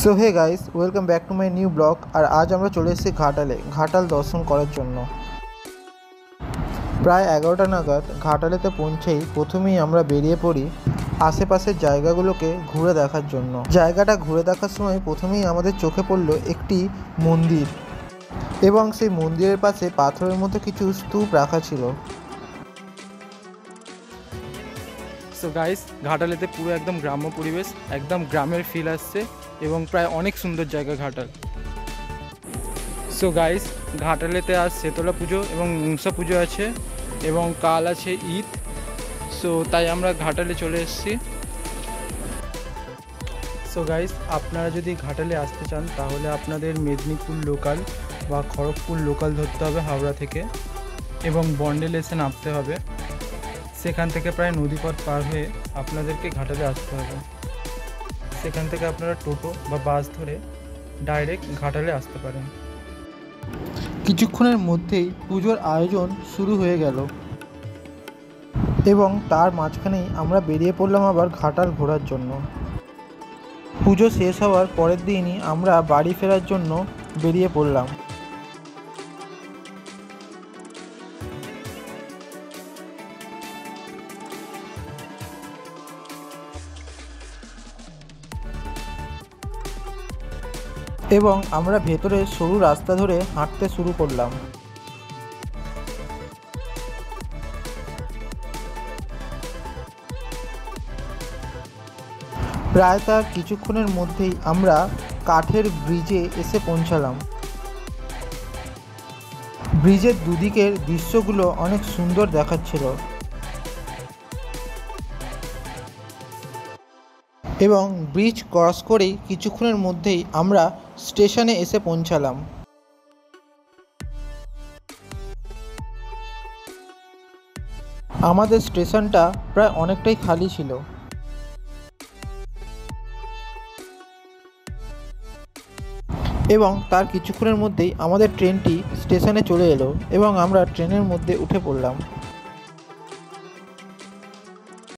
So hey guys, welcome back to my new blog. আর আজ আমরা চলে এসেছি ঘাটাল দর্শন করার জন্য। প্রায় 11টা নাগাদ ঘাটালেতে পৌঁছেই প্রথমেই আমরা বেরিয়ে পড়ি আশেপাশের জায়গাগুলোকে ঘুরে দেখার জন্য। জায়গাটা ঘুরে দেখার সময় প্রথমেই আমাদের চোখে পড়ল একটি মন্দির, এবং সেই মন্দিরের পাশে পাথরের মতো কিছু স্তূপ রাখা ছিল। সো গাইস, ঘাটালেতে পুরো একদম গ্রাম্য পরিবেশ, একদম গ্রামের ফিল আসছে এবং প্রায় অনেক সুন্দর জায়গা ঘাটাল। সো গাইস, ঘাটালেতে আজ শেতলা পুজো এবং মনসা পুজো আছে এবং কাল আছে ঈদ। সো তাই আমরা ঘাটালে চলে এসেছি। সো গাইস, আপনারা যদি ঘাটালে আসতে চান তাহলে আপনাদের মেদিনীপুর লোকাল বা খড়গপুর লোকাল ধরতে হবে হাওড়া থেকে, এবং বন্ডেল এসে নামতে হবে। সেখান থেকে প্রায় নদীপথ পার হয়ে আপনাদেরকে ঘাটালে আসতে হবে। সেখান থেকে আপনারা টোটো বা বাস ধরে ডাইরেক্ট ঘাটালে আসতে পারেন। কিছুক্ষণের মধ্যেই পুজোর আয়োজন শুরু হয়ে গেল, এবং তার মাঝখানেই আমরা বেরিয়ে পড়লাম আবার ঘাটাল ঘোরার জন্য। পুজো শেষ হওয়ার পরের দিনই আমরা বাড়ি ফেরার জন্য বেরিয়ে পড়লাম। এবং আমরা ভেতরে সরু রাস্তা ধরে হাঁটতে শুরু করলাম। প্রায় তার কিছুক্ষণের মধ্যেই আমরা কাঠের ব্রিজে এসে পৌঁছালাম। ব্রিজের দুদিকের দৃশ্যগুলো অনেক সুন্দর দেখাচ্ছিল, এবং ব্রিজ ক্রস করেই কিছুক্ষণের মধ্যেই আমরা স্টেশনে এসে পৌঁছালাম। আমাদের স্টেশনটা প্রায় অনেকটাই খালি ছিল, এবং তার কিছুক্ষণের মধ্যেই আমাদের ট্রেনটি স্টেশনে চলে এলো এবং আমরা ট্রেনের মধ্যে উঠে পড়লাম।